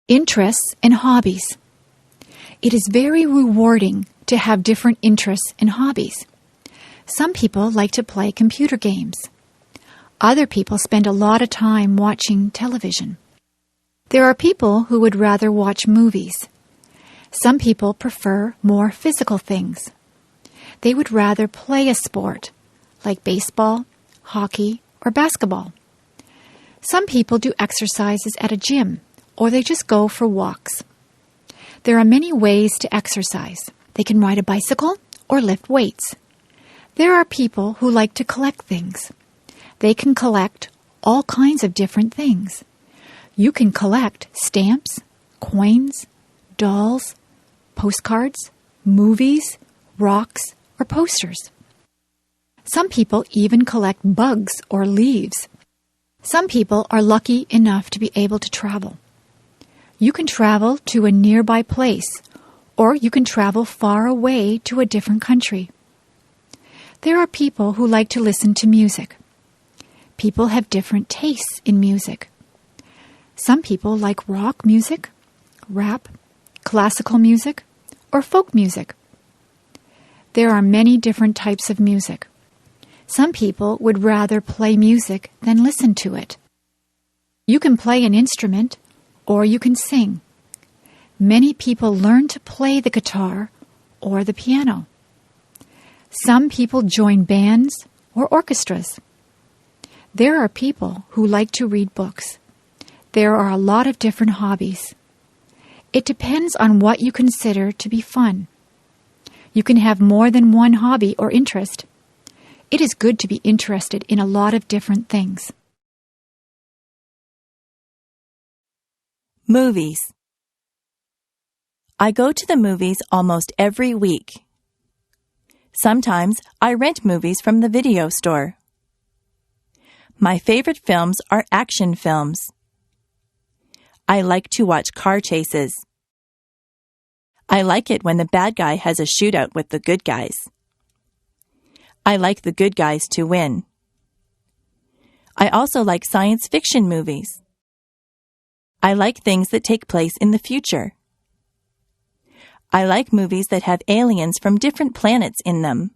Interests and hobbies. It is very rewarding to have different interests and hobbies. Some people like to play computer games. Other people spend a lot of time watching television. There are people who would rather watch movies. Some people prefer more physical things. They would rather play a sport, like baseball, hockey, or basketball. Some people do exercises at a gym, or they just go for walks. There are many ways to exercise. They can ride a bicycle or lift weights. There are people who like to collect things. They can collect all kinds of different things. You can collect stamps, coins, dolls, postcards, movies, rocks, or posters. Some people even collect bugs or leaves. Some people are lucky enough to be able to travel. You can travel to a nearby place, or you can travel far away to a different country. There are people who like to listen to music. People have different tastes in music. Some people like rock music, rap, classical music, or folk music. There are many different types of music. Some people would rather play music than listen to it. You can play an instrument, or you can sing. Many people learn to play the guitar or the piano. Some people join bands or orchestras. There are people who like to read books. There are a lot of different hobbies. It depends on what you consider to be fun. You can have more than one hobby or interest. It is good to be interested in a lot of different things. Movies. I go to the movies almost every week. Sometimes I rent movies from the video store. My favorite films are action films. I like to watch car chases. I like it when the bad guy has a shootout with the good guys. I like the good guys to win. I also like science fiction movies. I like things that take place in the future. I like movies that have aliens from different planets in them.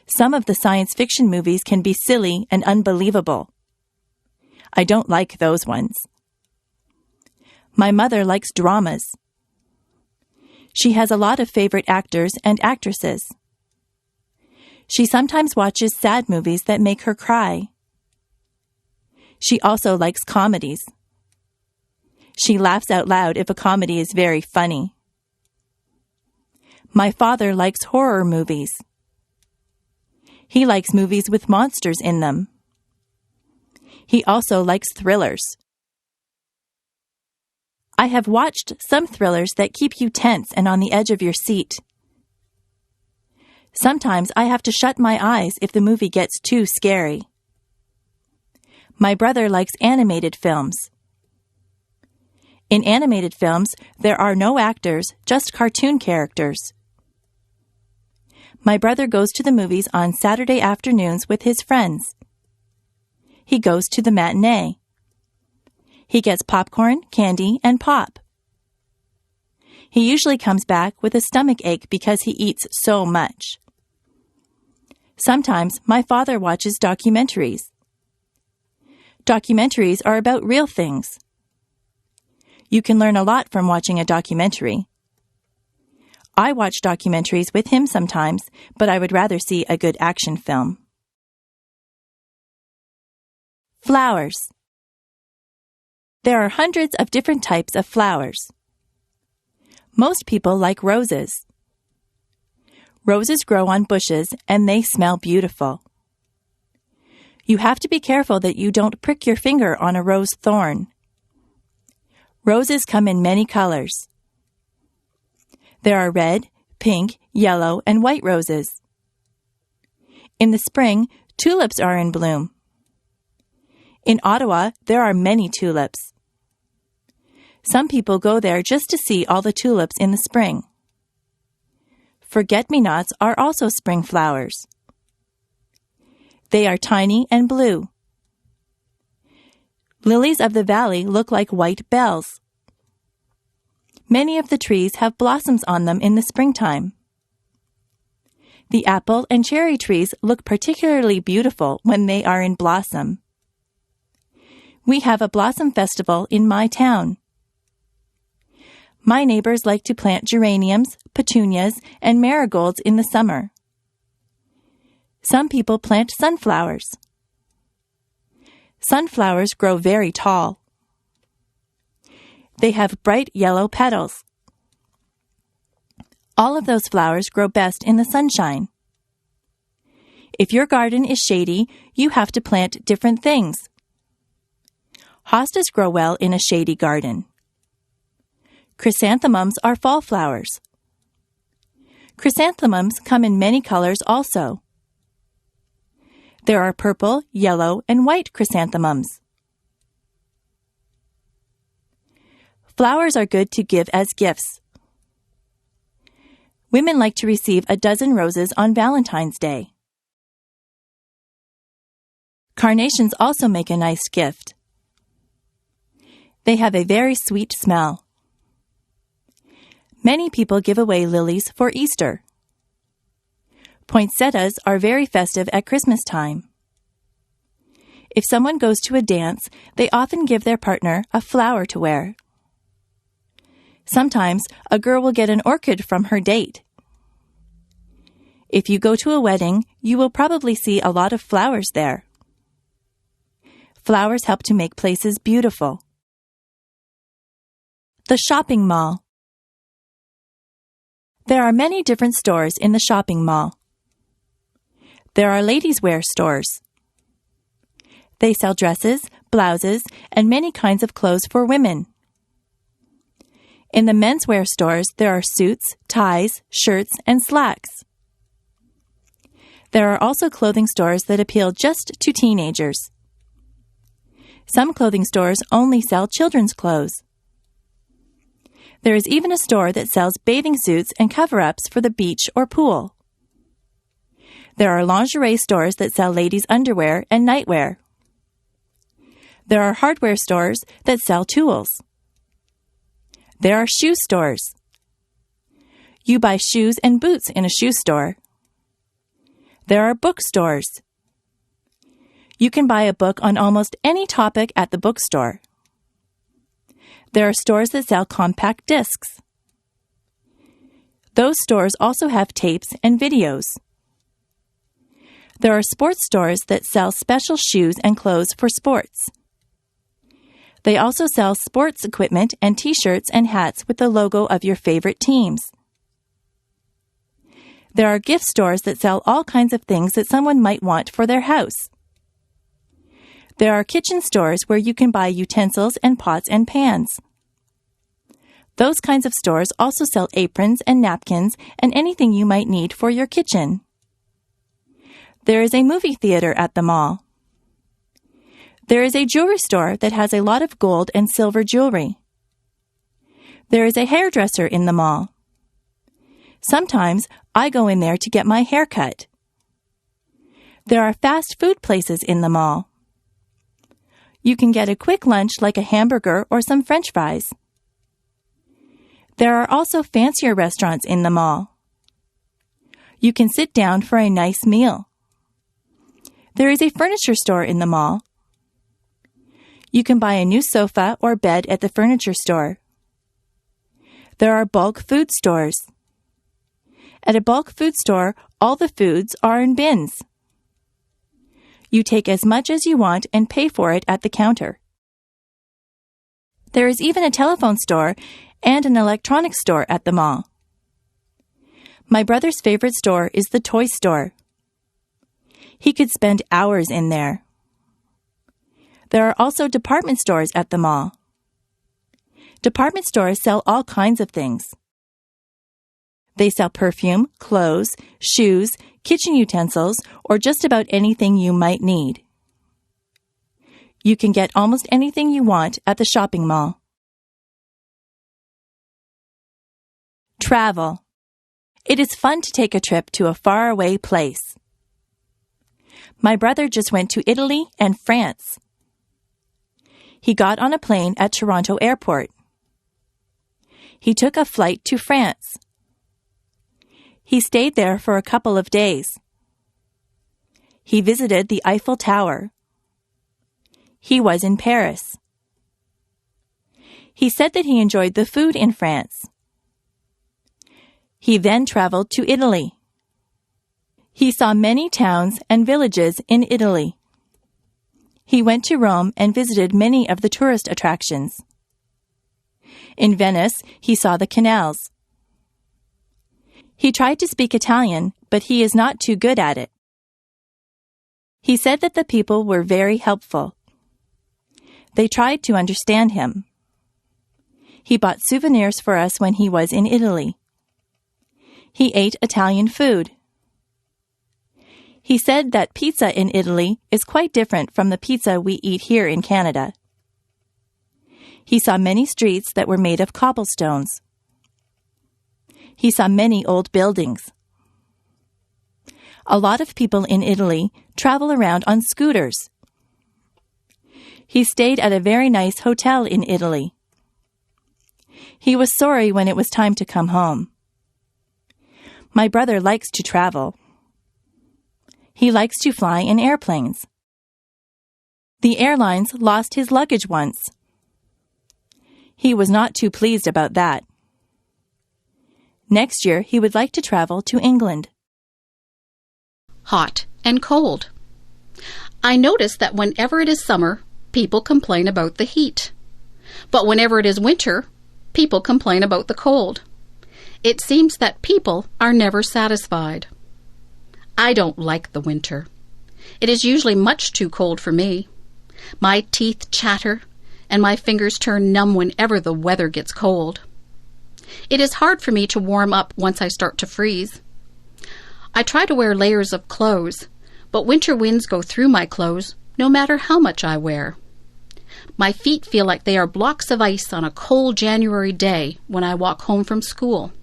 Some of the science fiction movies can be silly and unbelievable. I don't like those ones. My mother likes dramas. She has a lot of favorite actors and actresses. She sometimes watches sad movies that make her cry. She also likes comedies. She laughs out loud if a comedy is very funny. My father likes horror movies. He likes movies with monsters in them. He also likes thrillers. I have watched some thrillers that keep you tense and on the edge of your seat. Sometimes I have to shut my eyes if the movie gets too scary. My brother likes animated films. In animated films, there are no actors, just cartoon characters. My brother goes to the movies on Saturday afternoons with his friends. He goes to the matinee. He gets popcorn, candy, and pop. He usually comes back with a stomach ache because he eats so much. Sometimes my father watches documentaries. Documentaries are about real things. You can learn a lot from watching a documentary. I watch documentaries with him sometimes, but I would rather see a good action film. Flowers. There are hundreds of different types of flowers. Most people like roses. Roses grow on bushes and they smell beautiful. You have to be careful that you don't prick your finger on a rose thorn. Roses come in many colors. There are red, pink, yellow, and white roses. In the spring, tulips are in bloom. In Ottawa, there are many tulips. Some people go there just to see all the tulips in the spring. Forget-me-nots are also spring flowers. They are tiny and blue. Lilies of the valley look like white bells. Many of the trees have blossoms on them in the springtime. The apple and cherry trees look particularly beautiful when they are in blossom. We have a blossom festival in my town. My neighbors like to plant geraniums, petunias, and marigolds in the summer. Some people plant sunflowers. Sunflowers grow very tall. They have bright yellow petals. All of those flowers grow best in the sunshine. If your garden is shady, you have to plant different things. Hostas grow well in a shady garden. Chrysanthemums are fall flowers. Chrysanthemums come in many colors also. There are purple, yellow, and white chrysanthemums. Flowers are good to give as gifts. Women like to receive a dozen roses on Valentine's Day. Carnations also make a nice gift. They have a very sweet smell. Many people give away lilies for Easter. Poinsettias are very festive at Christmas time. If someone goes to a dance, they often give their partner a flower to wear. Sometimes a girl will get an orchid from her date. If you go to a wedding, you will probably see a lot of flowers there. Flowers help to make places beautiful. The shopping mall. There are many different stores in the shopping mall. There are ladies' wear stores. They sell dresses, blouses, and many kinds of clothes for women. In the menswear stores, there are suits, ties, shirts, and slacks. There are also clothing stores that appeal just to teenagers. Some clothing stores only sell children's clothes. There is even a store that sells bathing suits and cover-ups for the beach or pool. There are lingerie stores that sell ladies' underwear and nightwear. There are hardware stores that sell tools. There are shoe stores. You buy shoes and boots in a shoe store. There are bookstores. You can buy a book on almost any topic at the bookstore. There are stores that sell compact discs. Those stores also have tapes and videos. There are sports stores that sell special shoes and clothes for sports. They also sell sports equipment and t-shirts and hats with the logo of your favorite teams. There are gift stores that sell all kinds of things that someone might want for their house. There are kitchen stores where you can buy utensils and pots and pans. Those kinds of stores also sell aprons and napkins and anything you might need for your kitchen. There is a movie theater at the mall. There is a jewelry store that has a lot of gold and silver jewelry. There is a hairdresser in the mall. Sometimes I go in there to get my hair cut. There are fast food places in the mall. You can get a quick lunch like a hamburger or some French fries. There are also fancier restaurants in the mall. You can sit down for a nice meal. There is a furniture store in the mall. You can buy a new sofa or bed at the furniture store. There are bulk food stores. At a bulk food store, all the foods are in bins. You take as much as you want and pay for it at the counter. There is even a telephone store and an electronics store at the mall. My brother's favorite store is the toy store. He could spend hours in there. There are also department stores at the mall. Department stores sell all kinds of things. They sell perfume, clothes, shoes, kitchen utensils, or just about anything you might need. You can get almost anything you want at the shopping mall. Travel. It is fun to take a trip to a faraway place. My brother just went to Italy and France. He got on a plane at Toronto Airport. He took a flight to France. He stayed there for a couple of days. He visited the Eiffel Tower. He was in Paris. He said that he enjoyed the food in France. He then traveled to Italy. He saw many towns and villages in Italy. He went to Rome and visited many of the tourist attractions. In Venice, he saw the canals. He tried to speak Italian, but he is not too good at it. He said that the people were very helpful. They tried to understand him. He bought souvenirs for us when he was in Italy. He ate Italian food. He said that pizza in Italy is quite different from the pizza we eat here in Canada. He saw many streets that were made of cobblestones. He saw many old buildings. A lot of people in Italy travel around on scooters. He stayed at a very nice hotel in Italy. He was sorry when it was time to come home. My brother likes to travel. He likes to fly in airplanes. The airlines lost his luggage once. He was not too pleased about that. Next year, he would like to travel to England. Hot and cold. I notice that whenever it is summer, people complain about the heat. But whenever it is winter, people complain about the cold. It seems that people are never satisfied. I don't like the winter. It is usually much too cold for me. My teeth chatter and my fingers turn numb whenever the weather gets cold. It is hard for me to warm up once I start to freeze. I try to wear layers of clothes, but winter winds go through my clothes no matter how much I wear. My feet feel like they are blocks of ice on a cold January day when I walk home from school.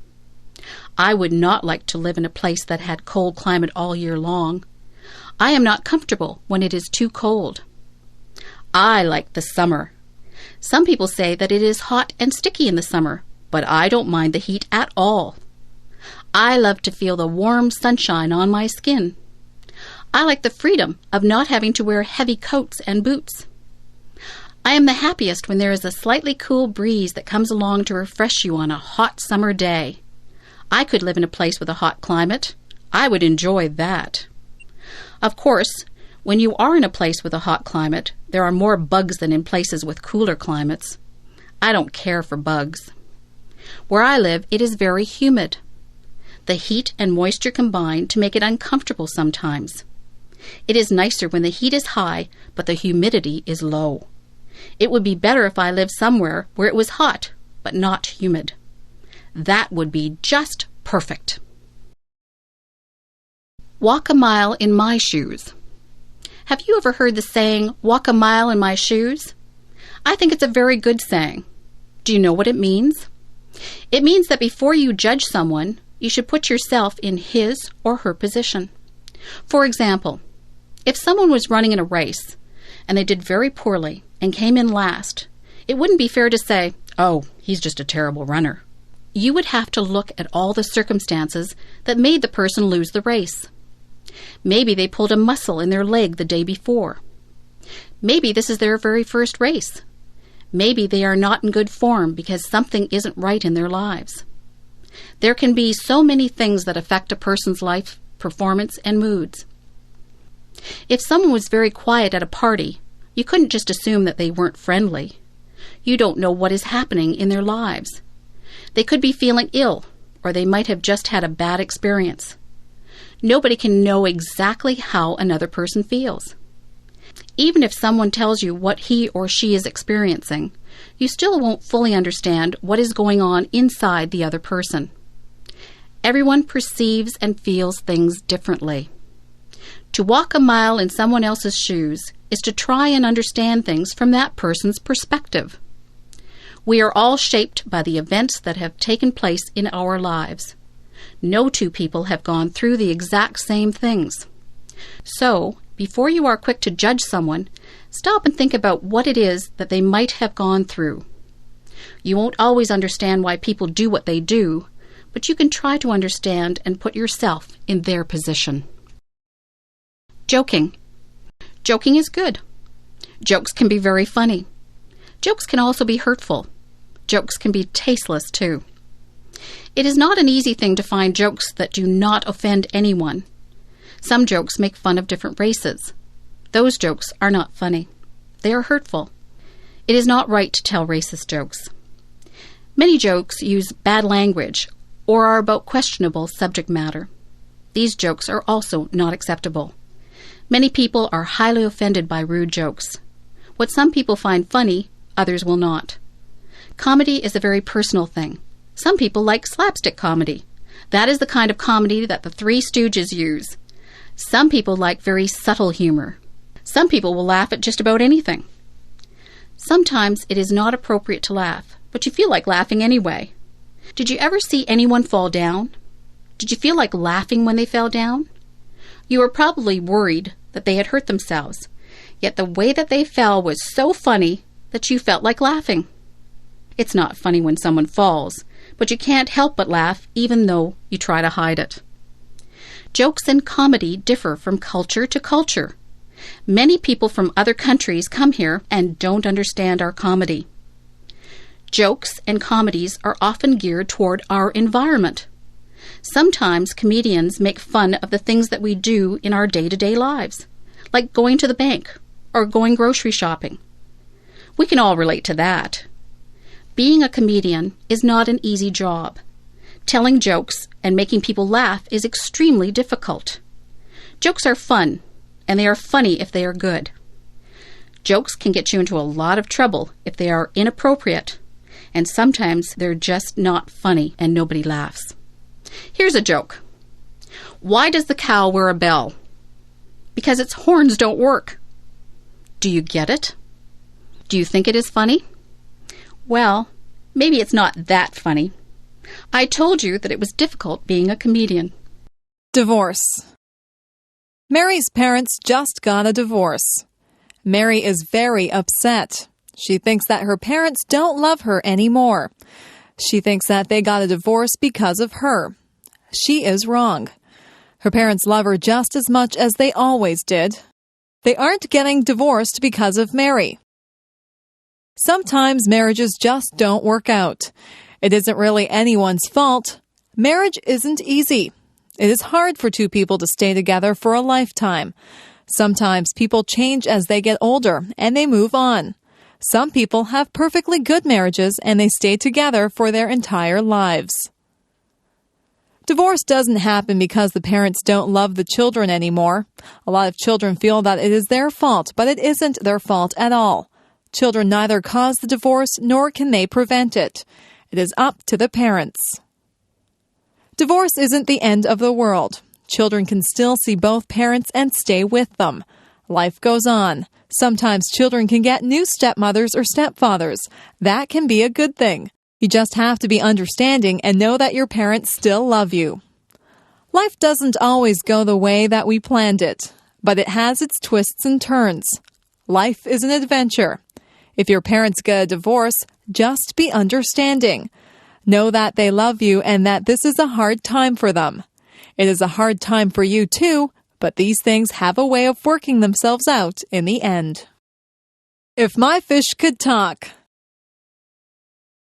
I would not like to live in a place that had cold climate all year long. I am not comfortable when it is too cold. I like the summer. Some people say that it is hot and sticky in the summer, but I don't mind the heat at all. I love to feel the warm sunshine on my skin. I like the freedom of not having to wear heavy coats and boots. I am the happiest when there is a slightly cool breeze that comes along to refresh you on a hot summer day. I could live in a place with a hot climate. I would enjoy that. Of course, when you are in a place with a hot climate, there are more bugs than in places with cooler climates. I don't care for bugs. Where I live, it is very humid. The heat and moisture combine to make it uncomfortable sometimes. It is nicer when the heat is high, but the humidity is low. It would be better if I lived somewhere where it was hot, but not humid. That would be just perfect. Walk a mile in my shoes. Have you ever heard the saying, walk a mile in my shoes? I think it's a very good saying. Do you know what it means? It means that before you judge someone, you should put yourself in his or her position. For example, if someone was running in a race and they did very poorly and came in last, it wouldn't be fair to say, oh, he's just a terrible runner. You would have to look at all the circumstances that made the person lose the race. Maybe they pulled a muscle in their leg the day before. Maybe this is their very first race. Maybe they are not in good form because something isn't right in their lives. There can be so many things that affect a person's life, performance, and moods. If someone was very quiet at a party, you couldn't just assume that they weren't friendly. You don't know what is happening in their lives. They could be feeling ill, or they might have just had a bad experience. Nobody can know exactly how another person feels. Even if someone tells you what he or she is experiencing, you still won't fully understand what is going on inside the other person. Everyone perceives and feels things differently. To walk a mile in someone else's shoes is to try and understand things from that person's perspective. We are all shaped by the events that have taken place in our lives. No two people have gone through the exact same things. So, before you are quick to judge someone, stop and think about what it is that they might have gone through. You won't always understand why people do what they do, but you can try to understand and put yourself in their position. Joking. Joking is good. Jokes can be very funny. Jokes can also be hurtful. Jokes can be tasteless too. It is not an easy thing to find jokes that do not offend anyone. Some jokes make fun of different races. Those jokes are not funny. They are hurtful. It is not right to tell racist jokes. Many jokes use bad language or are about questionable subject matter. These jokes are also not acceptable. Many people are highly offended by rude jokes. What some people find funny, others will not. Comedy is a very personal thing. Some people like slapstick comedy. That is the kind of comedy that the Three Stooges use. Some people like very subtle humor. Some people will laugh at just about anything. Sometimes it is not appropriate to laugh, but you feel like laughing anyway. Did you ever see anyone fall down? Did you feel like laughing when they fell down? You were probably worried that they had hurt themselves, yet the way that they fell was so funny that you felt like laughing. It's not funny when someone falls, but you can't help but laugh even though you try to hide it. Jokes and comedy differ from culture to culture. Many people from other countries come here and don't understand our comedy. Jokes and comedies are often geared toward our environment. Sometimes comedians make fun of the things that we do in our day-to-day lives, like going to the bank or going grocery shopping. We can all relate to that. Being a comedian is not an easy job. Telling jokes and making people laugh is extremely difficult. Jokes are fun, and they are funny if they are good. Jokes can get you into a lot of trouble if they are inappropriate, and sometimes they're just not funny and nobody laughs. Here's a joke. Why does the cow wear a bell? Because its horns don't work. Do you get it? Do you think it is funny? Well, maybe it's not that funny. I told you that it was difficult being a comedian. Divorce. Mary's parents just got a divorce. Mary is very upset. She thinks that her parents don't love her anymore. She thinks that they got a divorce because of her. She is wrong. Her parents love her just as much as they always did. They aren't getting divorced because of Mary. Sometimes marriages just don't work out. It isn't really anyone's fault. Marriage isn't easy. It is hard for two people to stay together for a lifetime. Sometimes people change as they get older and they move on. Some people have perfectly good marriages and they stay together for their entire lives. Divorce doesn't happen because the parents don't love the children anymore. A lot of children feel that it is their fault, but it isn't their fault at all. Children neither cause the divorce nor can they prevent it. It is up to the parents. Divorce isn't the end of the world. Children can still see both parents and stay with them. Life goes on. Sometimes children can get new stepmothers or stepfathers. That can be a good thing. You just have to be understanding and know that your parents still love you. Life doesn't always go the way that we planned it, but it has its twists and turns. Life is an adventure. If your parents get a divorce, just be understanding. Know that they love you and that this is a hard time for them. It is a hard time for you too, but these things have a way of working themselves out in the end. If my fish could talk.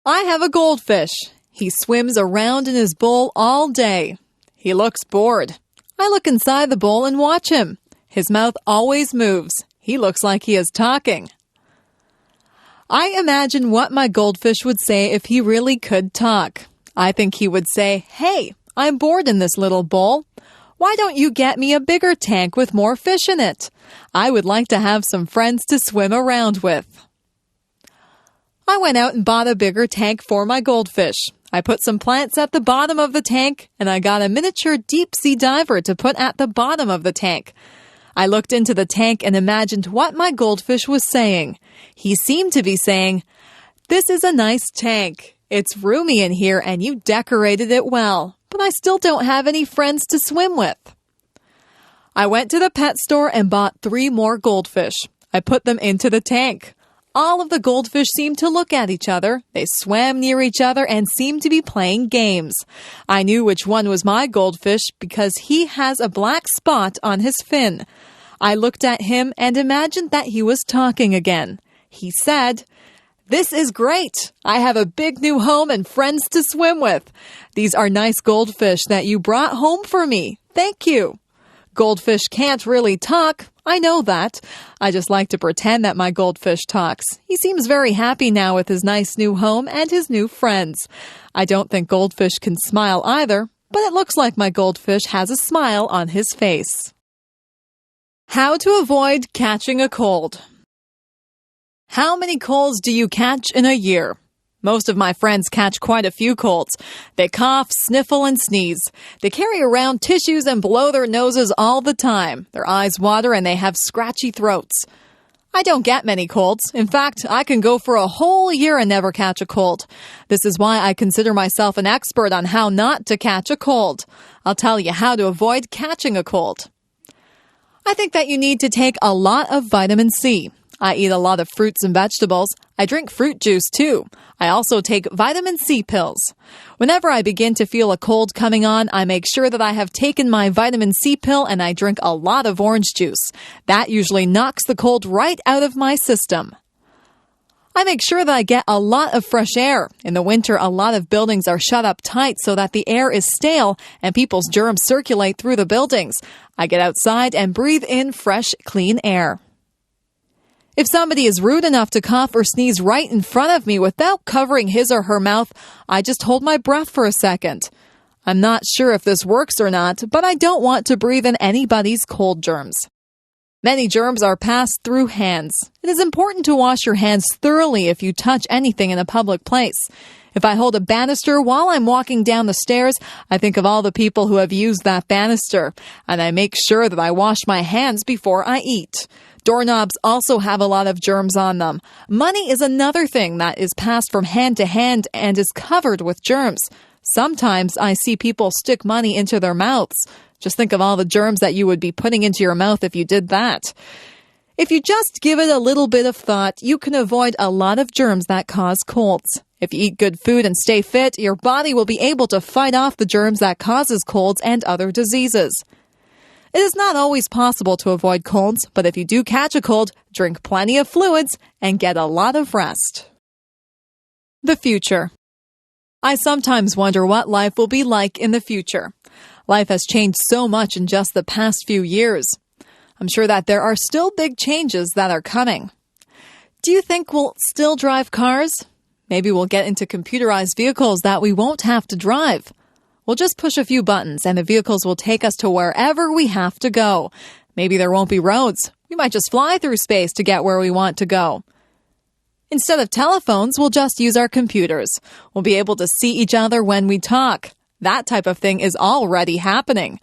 I have a goldfish. He swims around in his bowl all day. He looks bored. I look inside the bowl and watch him. His mouth always moves. He looks like he is talking. I imagine what my goldfish would say if he really could talk. I think he would say, "Hey, I'm bored in this little bowl. Why don't you get me a bigger tank with more fish in it? I would like to have some friends to swim around with." I went out and bought a bigger tank for my goldfish. I put some plants at the bottom of the tank, and I got a miniature deep-sea diver to put at the bottom of the tank. I looked into the tank and imagined what my goldfish was saying. He seemed to be saying, "This is a nice tank. It's roomy in here and you decorated it well, but I still don't have any friends to swim with." I went to the pet store and bought 3 more goldfish. I put them into the tank. All of the goldfish seemed to look at each other. They swam near each other and seemed to be playing games. I knew which one was my goldfish because he has a black spot on his fin. I looked at him and imagined that he was talking again. He said, "This is great. I have a big new home and friends to swim with. These are nice goldfish that you brought home for me. Thank you." Goldfish can't really talk. I know that. I just like to pretend that my goldfish talks. He seems very happy now with his nice new home and his new friends. I don't think goldfish can smile either, but it looks like my goldfish has a smile on his face. How to avoid catching a cold. How many colds do you catch in a year? Most of my friends catch quite a few colds. They cough, sniffle, and sneeze. They carry around tissues and blow their noses all the time. Their eyes water and they have scratchy throats. I don't get many colds. In fact, I can go for a whole year and never catch a cold. This is why I consider myself an expert on how not to catch a cold. I'll tell you how to avoid catching a cold. I think that you need to take a lot of vitamin C. I eat a lot of fruits and vegetables. I drink fruit juice too. I also take vitamin C pills. Whenever I begin to feel a cold coming on, I make sure that I have taken my vitamin C pill and I drink a lot of orange juice. That usually knocks the cold right out of my system. I make sure that I get a lot of fresh air. In the winter, a lot of buildings are shut up tight so that the air is stale and people's germs circulate through the buildings. I get outside and breathe in fresh, clean air. If somebody is rude enough to cough or sneeze right in front of me without covering his or her mouth, I just hold my breath for a second. I'm not sure if this works or not, but I don't want to breathe in anybody's cold germs. Many germs are passed through hands. It is important to wash your hands thoroughly if you touch anything in a public place. If I hold a banister while I'm walking down the stairs, I think of all the people who have used that banister, and I make sure that I wash my hands before I eat. Doorknobs also have a lot of germs on them. Money is another thing that is passed from hand to hand and is covered with germs. Sometimes I see people stick money into their mouths. Just think of all the germs that you would be putting into your mouth if you did that. If you just give it a little bit of thought, you can avoid a lot of germs that cause colds. If you eat good food and stay fit, your body will be able to fight off the germs that causes colds and other diseases. It is not always possible to avoid colds, but if you do catch a cold, drink plenty of fluids and get a lot of rest. The future. I sometimes wonder what life will be like in the future. Life has changed so much in just the past few years. I'm sure that there are still big changes that are coming. Do you think we'll still drive cars? Maybe we'll get into computerized vehicles that we won't have to drive. We'll just push a few buttons and the vehicles will take us to wherever we have to go. Maybe there won't be roads. We might just fly through space to get where we want to go. Instead of telephones, we'll just use our computers. We'll be able to see each other when we talk. That type of thing is already happening.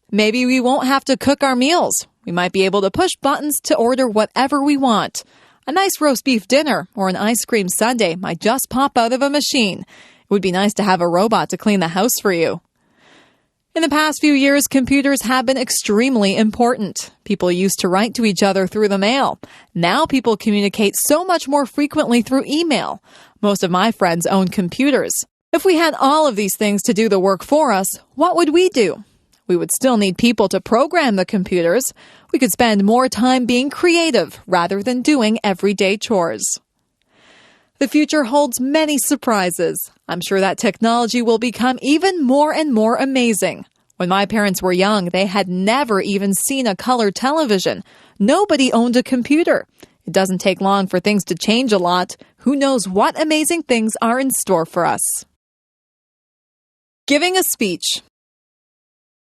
Maybe we won't have to cook our meals. We might be able to push buttons to order whatever we want. A nice roast beef dinner or an ice cream sundae might just pop out of a machine. It would be nice to have a robot to clean the house for you. In the past few years, computers have been extremely important. People used to write to each other through the mail. Now people communicate so much more frequently through email. Most of my friends own computers. If we had all of these things to do the work for us, what would we do? We would still need people to program the computers. We could spend more time being creative rather than doing everyday chores. The future holds many surprises. I'm sure that technology will become even more and more amazing. When my parents were young, they had never even seen a color television. Nobody owned a computer. It doesn't take long for things to change a lot. Who knows what amazing things are in store for us? Giving a speech.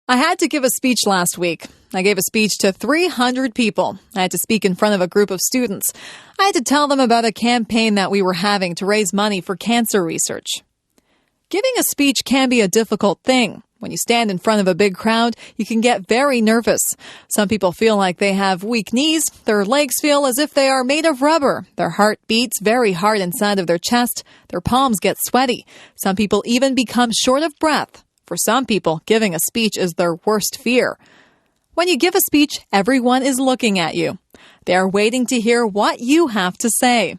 I had to give a speech last week. I gave a speech to 300 people. I had to speak in front of a group of students. I had to tell them about a campaign that we were having to raise money for cancer research. Giving a speech can be a difficult thing. When you stand in front of a big crowd, you can get very nervous. Some people feel like they have weak knees. Their legs feel as if they are made of rubber. Their heart beats very hard inside of their chest. Their palms get sweaty. Some people even become short of breath. For some people, giving a speech is their worst fear. When you give a speech, everyone is looking at you. They are waiting to hear what you have to say.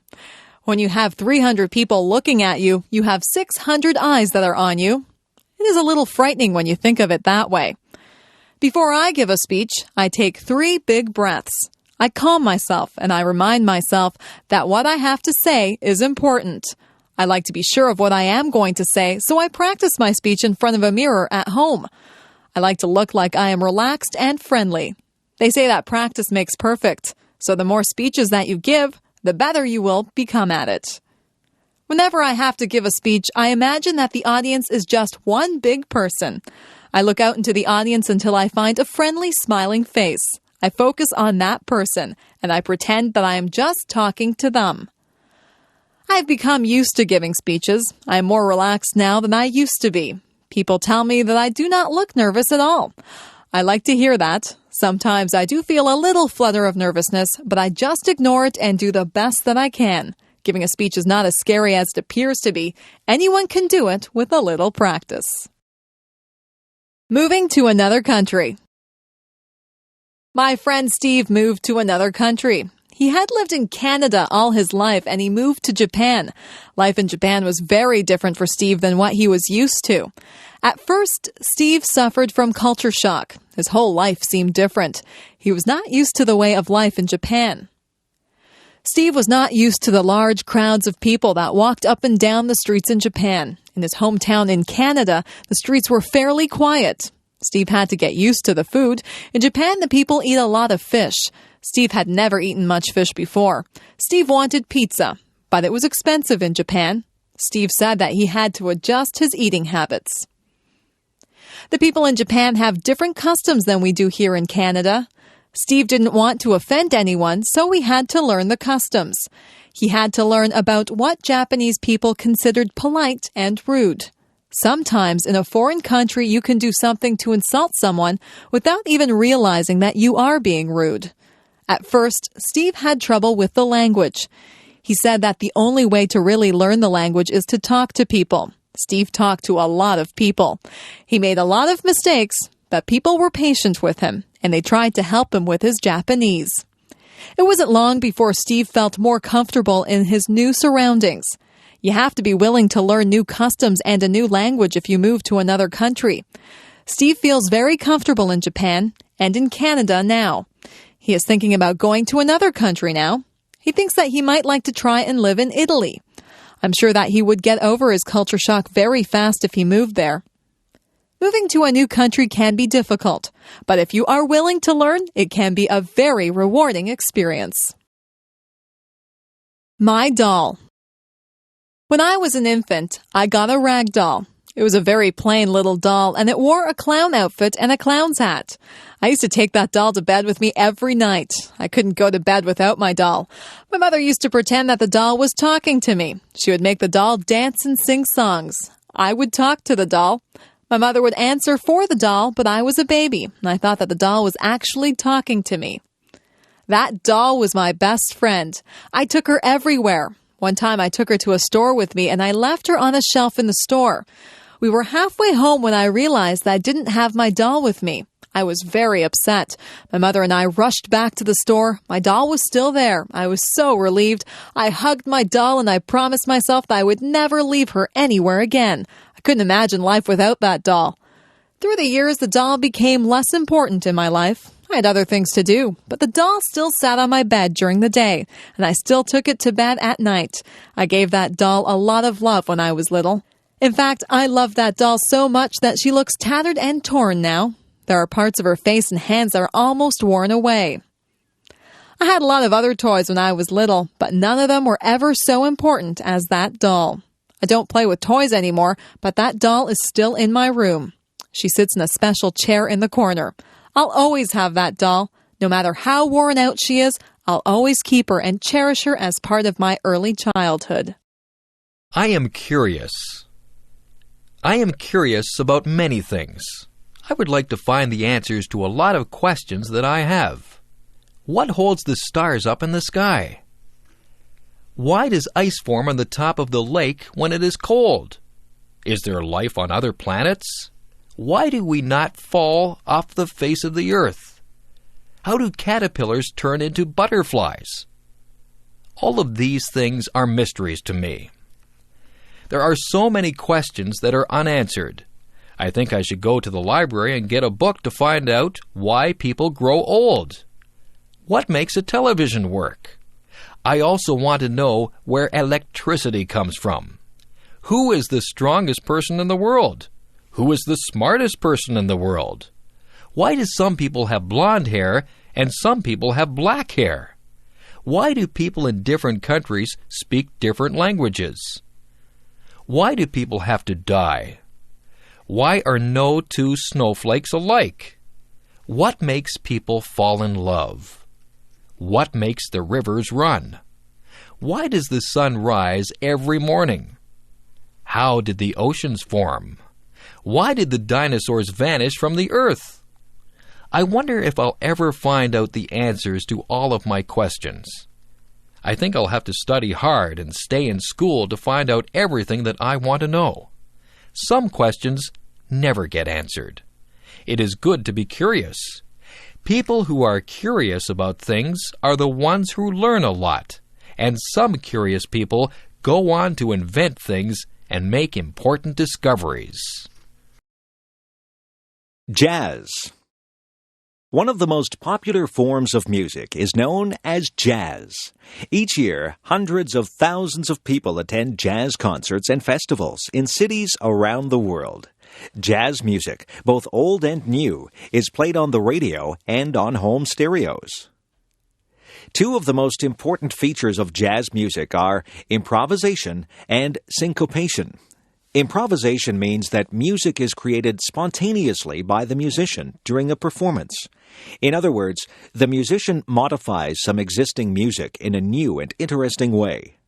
When you have 300 people looking at you, you have 600 eyes that are on you. It is a little frightening when you think of it that way. Before I give a speech, I take 3 big breaths. I calm myself and I remind myself that what I have to say is important. I like to be sure of what I am going to say, so I practice my speech in front of a mirror at home. I like to look like I am relaxed and friendly. They say that practice makes perfect, so the more speeches that you give, the better you will become at it. Whenever I have to give a speech, I imagine that the audience is just one big person. I look out into the audience until I find a friendly, smiling face. I focus on that person, and I pretend that I am just talking to them. I've become used to giving speeches. I am more relaxed now than I used to be. People tell me that I do not look nervous at all. I like to hear that. Sometimes I do feel a little flutter of nervousness, but I just ignore it and do the best that I can. Giving a speech is not as scary as it appears to be. Anyone can do it with a little practice. Moving to another country. My friend Steve moved to another country. He had lived in Canada all his life and he moved to Japan. Life in Japan was very different for Steve than what he was used to. At first, Steve suffered from culture shock. His whole life seemed different. He was not used to the way of life in Japan. Steve was not used to the large crowds of people that walked up and down the streets in Japan. In his hometown in Canada, the streets were fairly quiet. Steve had to get used to the food. In Japan, the people eat a lot of fish. Steve had never eaten much fish before. Steve wanted pizza, but it was expensive in Japan. Steve said that he had to adjust his eating habits. The people in Japan have different customs than we do here in Canada. Steve didn't want to offend anyone, so he had to learn the customs. He had to learn about what Japanese people considered polite and rude. Sometimes in a foreign country, you can do something to insult someone without even realizing that you are being rude. At first, Steve had trouble with the language. He said that the only way to really learn the language is to talk to people. Steve talked to a lot of people. He made a lot of mistakes, but people were patient with him, and they tried to help him with his Japanese. It wasn't long before Steve felt more comfortable in his new surroundings. You have to be willing to learn new customs and a new language if you move to another country. Steve feels very comfortable in Japan and in Canada now. He is thinking about going to another country now. He thinks that he might like to try and live in Italy. I'm sure that he would get over his culture shock very fast if he moved there. Moving to a new country can be difficult, but if you are willing to learn, it can be a very rewarding experience. My doll. When I was an infant, I got a rag doll. It was a very plain little doll, and it wore a clown outfit and a clown's hat. I used to take that doll to bed with me every night. I couldn't go to bed without my doll. My mother used to pretend that the doll was talking to me. She would make the doll dance and sing songs. I would talk to the doll. My mother would answer for the doll, but I was a baby, and I thought that the doll was actually talking to me. That doll was my best friend. I took her everywhere. One time I took her to a store with me, and I left her on a shelf in the store. We were halfway home when I realized that I didn't have my doll with me. I was very upset. My mother and I rushed back to the store. My doll was still there. I was so relieved. I hugged my doll and I promised myself that I would never leave her anywhere again. I couldn't imagine life without that doll. Through the years, the doll became less important in my life. I had other things to do, but the doll still sat on my bed during the day, and I still took it to bed at night. I gave that doll a lot of love when I was little. In fact, I love that doll so much that she looks tattered and torn now. There are parts of her face and hands that are almost worn away. I had a lot of other toys when I was little, but none of them were ever so important as that doll. I don't play with toys anymore, but that doll is still in my room. She sits in a special chair in the corner. I'll always have that doll. No matter how worn out she is, I'll always keep her and cherish her as part of my early childhood. I am curious. I am curious about many things. I would like to find the answers to a lot of questions that I have. What holds the stars up in the sky? Why does ice form on the top of the lake when it is cold? Is there life on other planets? Why do we not fall off the face of the earth? How do caterpillars turn into butterflies? All of these things are mysteries to me. There are so many questions that are unanswered. I think I should go to the library and get a book to find out why people grow old. What makes a television work? I also want to know where electricity comes from. Who is the strongest person in the world? Who is the smartest person in the world? Why do some people have blonde hair and some people have black hair? Why do people in different countries speak different languages? Why do people have to die? Why are no two snowflakes alike? What makes people fall in love? What makes the rivers run? Why does the sun rise every morning? How did the oceans form? Why did the dinosaurs vanish from the earth? I wonder if I'll ever find out the answers to all of my questions. I think I'll have to study hard and stay in school to find out everything that I want to know. Some questions never get answered. It is good to be curious. People who are curious about things are the ones who learn a lot, and some curious people go on to invent things and make important discoveries. Jazz. One of the most popular forms of music is known as jazz. Each year, hundreds of thousands of people attend jazz concerts and festivals in cities around the world. Jazz music, both old and new, is played on the radio and on home stereos. Two of the most important features of jazz music are improvisation and syncopation. Improvisation means that music is created spontaneously by the musician during a performance. In other words, the musician modifies some existing music in a new and interesting way.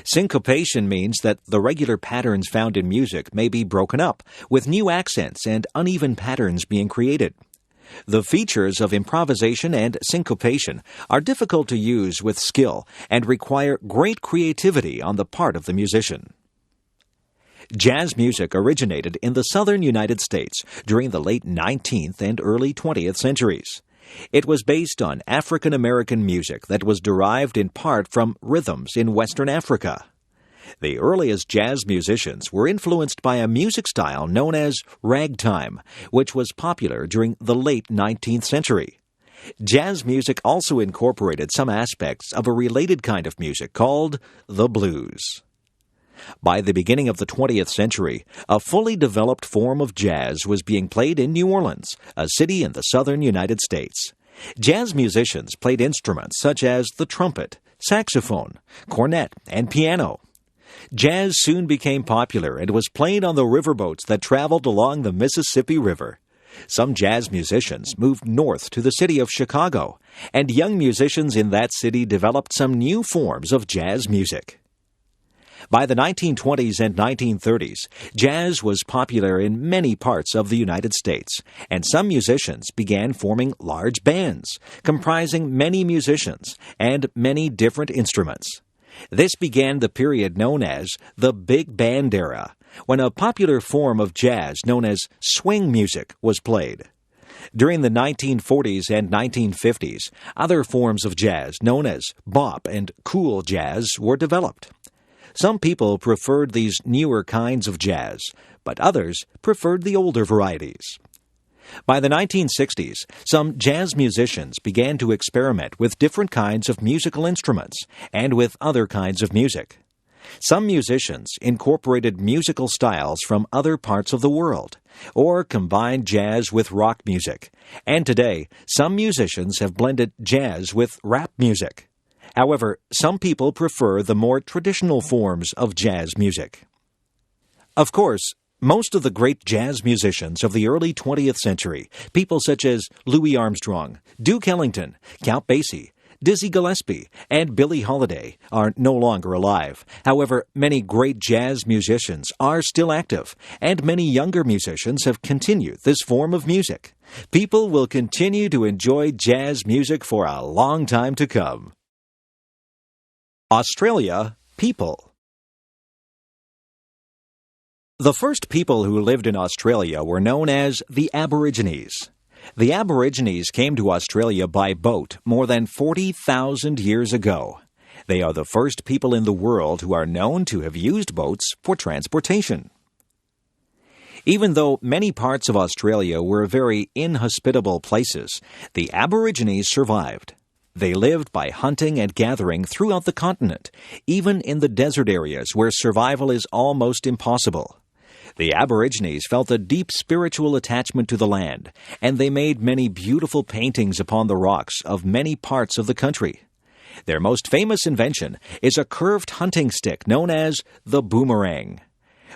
Syncopation means that the regular patterns found in music may be broken up, with new accents and uneven patterns being created. The features of improvisation and syncopation are difficult to use with skill and require great creativity on the part of the musician. Jazz music originated in the southern United States during the late 19th and early 20th centuries. It was based on African American music that was derived in part from rhythms in Western Africa. The earliest jazz musicians were influenced by a music style known as ragtime, which was popular during the late 19th century. Jazz music also incorporated some aspects of a related kind of music called the blues. By the beginning of the 20th century, a fully developed form of jazz was being played in New Orleans, a city in the southern United States. Jazz musicians played instruments such as the trumpet, saxophone, cornet, and piano. Jazz soon became popular and was played on the riverboats that traveled along the Mississippi River. Some jazz musicians moved north to the city of Chicago, and young musicians in that city developed some new forms of jazz music. By the 1920s and 1930s, jazz was popular in many parts of the United States, and some musicians began forming large bands, comprising many musicians and many different instruments. This began the period known as the Big Band era, when a popular form of jazz known as swing music was played. During the 1940s and 1950s, other forms of jazz known as bop and cool jazz were developed. Some people preferred these newer kinds of jazz, but others preferred the older varieties. By the 1960s, some jazz musicians began to experiment with different kinds of musical instruments and with other kinds of music. Some musicians incorporated musical styles from other parts of the world, or combined jazz with rock music, and today, some musicians have blended jazz with rap music. However, some people prefer the more traditional forms of jazz music. Of course, most of the great jazz musicians of the early 20th century, people such as Louis Armstrong, Duke Ellington, Count Basie, Dizzy Gillespie, and Billie Holiday, are no longer alive. However, many great jazz musicians are still active, and many younger musicians have continued this form of music. People will continue to enjoy jazz music for a long time to come. Australia, people. The first people who lived in Australia were known as the Aborigines. The Aborigines came to Australia by boat more than 40,000 years ago. They are the first people in the world who are known to have used boats for transportation. Even though many parts of Australia were very inhospitable places, the Aborigines survived. They lived by hunting and gathering throughout the continent, even in the desert areas where survival is almost impossible. The Aborigines felt a deep spiritual attachment to the land, and they made many beautiful paintings upon the rocks of many parts of the country. Their most famous invention is a curved hunting stick known as the boomerang.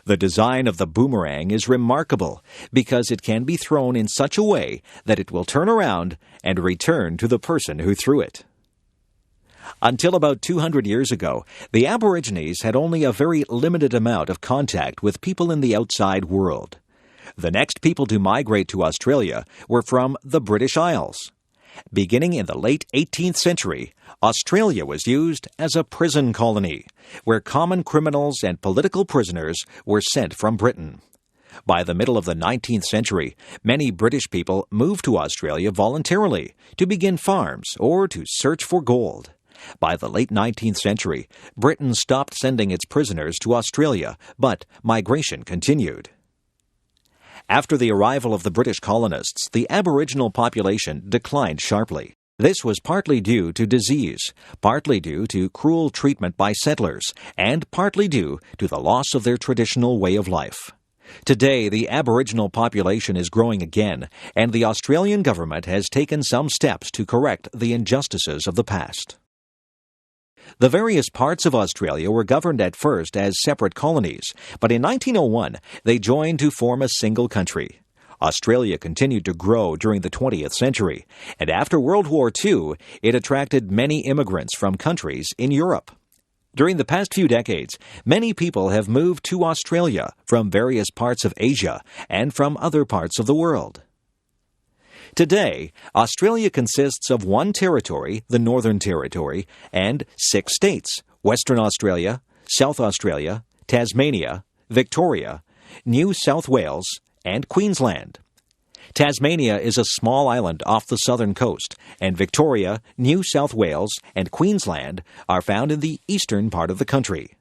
The design of the boomerang is remarkable because it can be thrown in such a way that it will turn around and return to the person who threw it. Until about 200 years ago, the Aborigines had only a very limited amount of contact with people in the outside world. The next people to migrate to Australia were from the British Isles. Beginning in the late 18th century, Australia was used as a prison colony, where common criminals and political prisoners were sent from Britain. By the middle of the 19th century, many British people moved to Australia voluntarily to begin farms or to search for gold. By the late 19th century, Britain stopped sending its prisoners to Australia, but migration continued. After the arrival of the British colonists, the Aboriginal population declined sharply. This was partly due to disease, partly due to cruel treatment by settlers, and partly due to the loss of their traditional way of life. Today, the Aboriginal population is growing again, and the Australian government has taken some steps to correct the injustices of the past. The various parts of Australia were governed at first as separate colonies, but in 1901 they joined to form a single country. Australia continued to grow during the 20th century, and after World War II, it attracted many immigrants from countries in Europe. During the past few decades, many people have moved to Australia from various parts of Asia and from other parts of the world. Today, Australia consists of one territory, the Northern Territory, and 6 states: Western Australia, South Australia, Tasmania, Victoria, New South Wales, and Queensland. Tasmania is a small island off the southern coast, and Victoria, New South Wales, and Queensland are found in the eastern part of the country.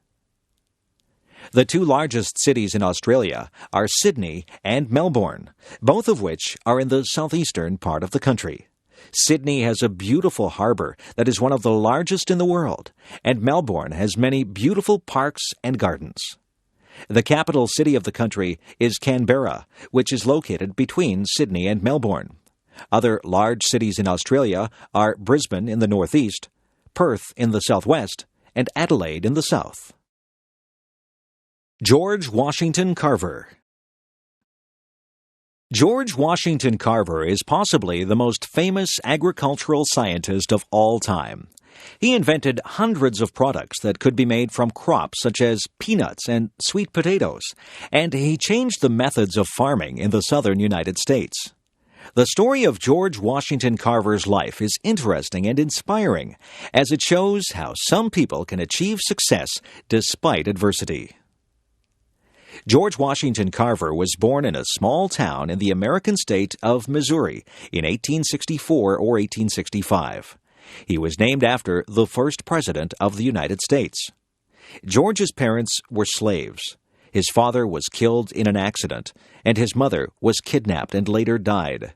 The 2 largest cities in Australia are Sydney and Melbourne, both of which are in the southeastern part of the country. Sydney has a beautiful harbour that is one of the largest in the world, and Melbourne has many beautiful parks and gardens. The capital city of the country is Canberra, which is located between Sydney and Melbourne. Other large cities in Australia are Brisbane in the northeast, Perth in the southwest, and Adelaide in the south. George Washington Carver. George Washington Carver is possibly the most famous agricultural scientist of all time. He invented hundreds of products that could be made from crops such as peanuts and sweet potatoes, and he changed the methods of farming in the southern United States. The story of George Washington Carver's life is interesting and inspiring, as it shows how some people can achieve success despite adversity. George Washington Carver was born in a small town in the American state of Missouri in 1864 or 1865. He was named after the first president of the United States. George's parents were slaves. His father was killed in an accident, and his mother was kidnapped and later died.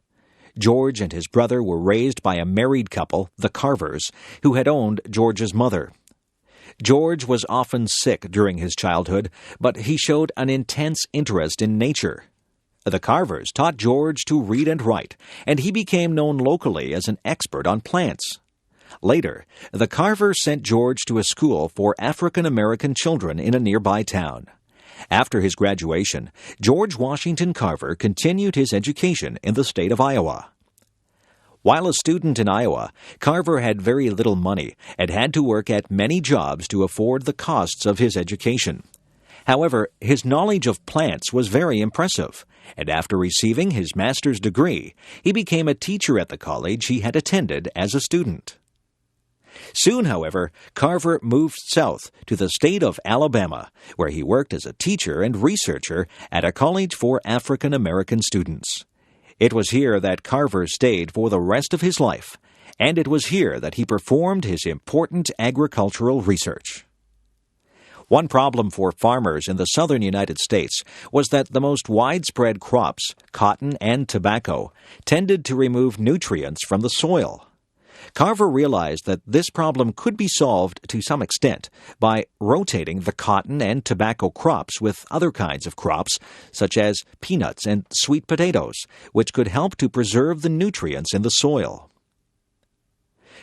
George and his brother were raised by a married couple, the Carvers, who had owned George's mother. George was often sick during his childhood, but he showed an intense interest in nature. The Carvers taught George to read and write, and he became known locally as an expert on plants. Later, the Carvers sent George to a school for African American children in a nearby town. After his graduation, George Washington Carver continued his education in the state of Iowa. While a student in Iowa, Carver had very little money and had to work at many jobs to afford the costs of his education. However, his knowledge of plants was very impressive, and after receiving his master's degree, he became a teacher at the college he had attended as a student. Soon, however, Carver moved south to the state of Alabama, where he worked as a teacher and researcher at a college for African American students. It was here that Carver stayed for the rest of his life, and it was here that he performed his important agricultural research. One problem for farmers in the southern United States was that the most widespread crops, cotton and tobacco, tended to remove nutrients from the soil. Carver realized that this problem could be solved to some extent by rotating the cotton and tobacco crops with other kinds of crops, such as peanuts and sweet potatoes, which could help to preserve the nutrients in the soil.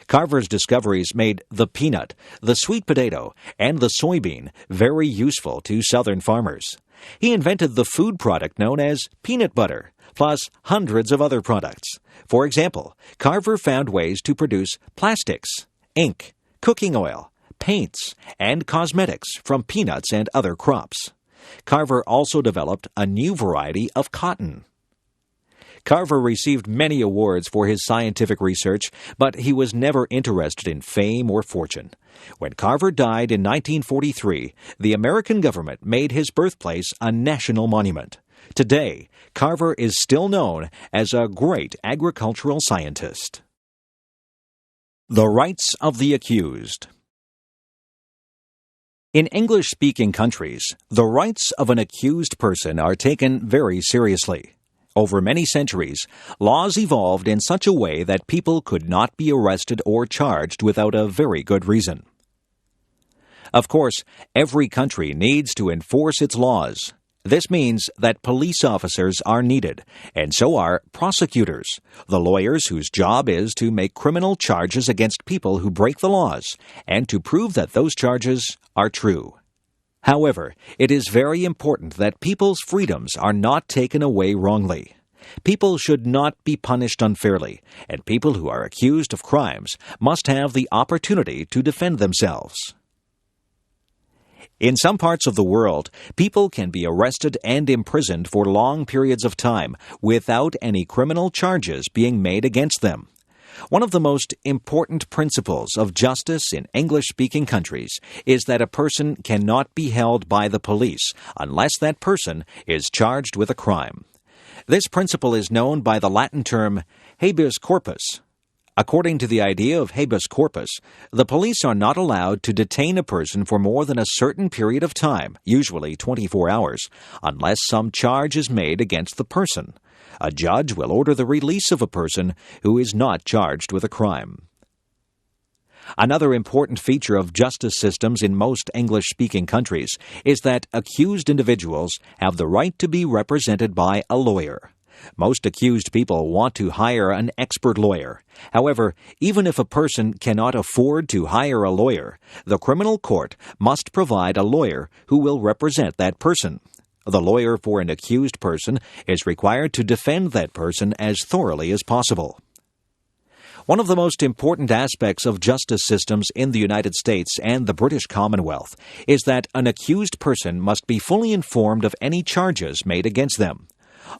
Carver's discoveries made the peanut, the sweet potato, and the soybean very useful to southern farmers. He invented the food product known as peanut butter, plus hundreds of other products. For example, Carver found ways to produce plastics, ink, cooking oil, paints, and cosmetics from peanuts and other crops. Carver also developed a new variety of cotton. Carver received many awards for his scientific research, but he was never interested in fame or fortune. When Carver died in 1943, the American government made his birthplace a national monument. Today, Carver is still known as a great agricultural scientist. The rights of the accused. In English-speaking countries, the rights of an accused person are taken very seriously. Over many centuries, laws evolved in such a way that people could not be arrested or charged without a very good reason. Of course, every country needs to enforce its laws. This means that police officers are needed, and so are prosecutors, the lawyers whose job is to make criminal charges against people who break the laws, and to prove that those charges are true. However, it is very important that people's freedoms are not taken away wrongly. People should not be punished unfairly, and people who are accused of crimes must have the opportunity to defend themselves. In some parts of the world, people can be arrested and imprisoned for long periods of time without any criminal charges being made against them. One of the most important principles of justice in English-speaking countries is that a person cannot be held by the police unless that person is charged with a crime. This principle is known by the Latin term habeas corpus. According to the idea of habeas corpus, the police are not allowed to detain a person for more than a certain period of time, usually 24 hours, unless some charge is made against the person. A judge will order the release of a person who is not charged with a crime. Another important feature of justice systems in most English-speaking countries is that accused individuals have the right to be represented by a lawyer. Most accused people want to hire an expert lawyer. However, even if a person cannot afford to hire a lawyer, the criminal court must provide a lawyer who will represent that person. The lawyer for an accused person is required to defend that person as thoroughly as possible. One of the most important aspects of justice systems in the United States and the British Commonwealth is that an accused person must be fully informed of any charges made against them.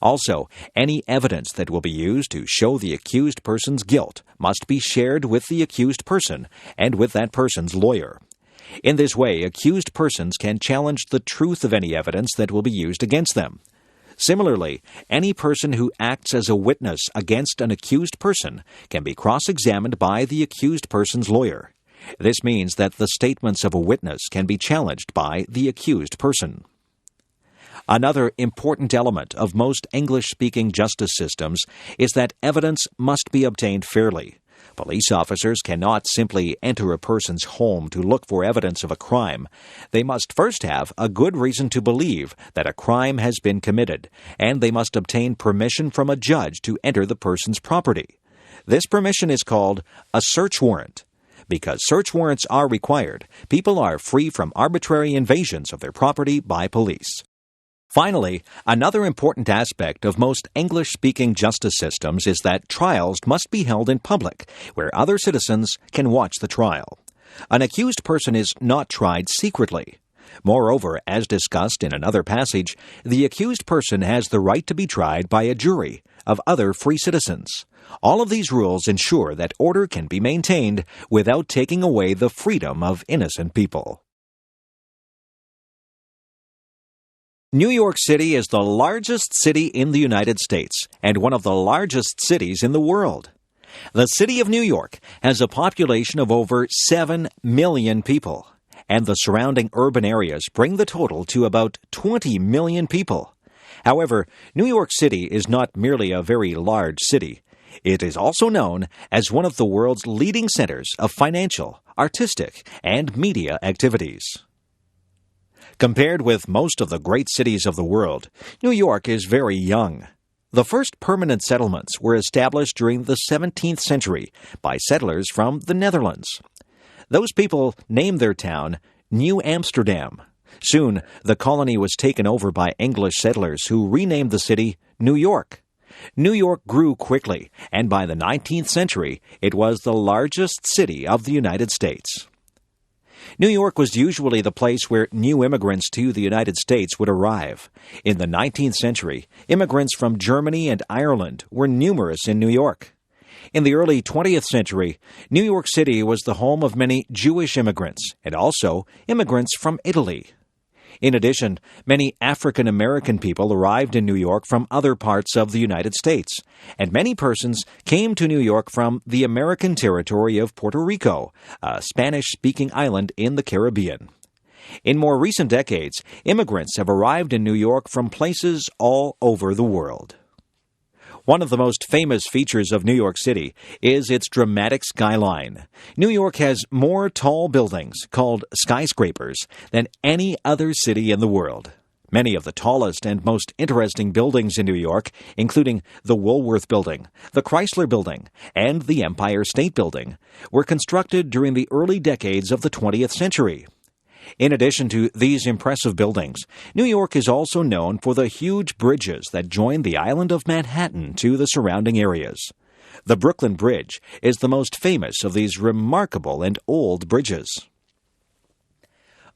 Also, any evidence that will be used to show the accused person's guilt must be shared with the accused person and with that person's lawyer. In this way, accused persons can challenge the truth of any evidence that will be used against them. Similarly, any person who acts as a witness against an accused person can be cross-examined by the accused person's lawyer. This means that the statements of a witness can be challenged by the accused person. Another important element of most English-speaking justice systems is that evidence must be obtained fairly. Police officers cannot simply enter a person's home to look for evidence of a crime. They must first have a good reason to believe that a crime has been committed, and they must obtain permission from a judge to enter the person's property. This permission is called a search warrant. Because search warrants are required, people are free from arbitrary invasions of their property by police. Finally, another important aspect of most English-speaking justice systems is that trials must be held in public, where other citizens can watch the trial. An accused person is not tried secretly. Moreover, as discussed in another passage, the accused person has the right to be tried by a jury of other free citizens. All of these rules ensure that order can be maintained without taking away the freedom of innocent people. New York City is the largest city in the United States and one of the largest cities in the world. The city of New York has a population of over 7 million people, and the surrounding urban areas bring the total to about 20 million people. However, New York City is not merely a very large city. It is also known as one of the world's leading centers of financial, artistic, and media activities. Compared with most of the great cities of the world, New York is very young. The first permanent settlements were established during the 17th century by settlers from the Netherlands. Those people named their town New Amsterdam. Soon, the colony was taken over by English settlers who renamed the city New York. New York grew quickly, and by the 19th century, it was the largest city of the United States. New York was usually the place where new immigrants to the United States would arrive. In the 19th century, immigrants from Germany and Ireland were numerous in New York. In the early 20th century, New York City was the home of many Jewish immigrants and also immigrants from Italy. In addition, many African American people arrived in New York from other parts of the United States, and many persons came to New York from the American territory of Puerto Rico, a Spanish-speaking island in the Caribbean. In more recent decades, immigrants have arrived in New York from places all over the world. One of the most famous features of New York City is its dramatic skyline. New York has more tall buildings, called skyscrapers, than any other city in the world. Many of the tallest and most interesting buildings in New York, including the Woolworth Building, the Chrysler Building, and the Empire State Building, were constructed during the early decades of the 20th century. In addition to these impressive buildings, New York is also known for the huge bridges that join the island of Manhattan to the surrounding areas. The Brooklyn Bridge is the most famous of these remarkable and old bridges.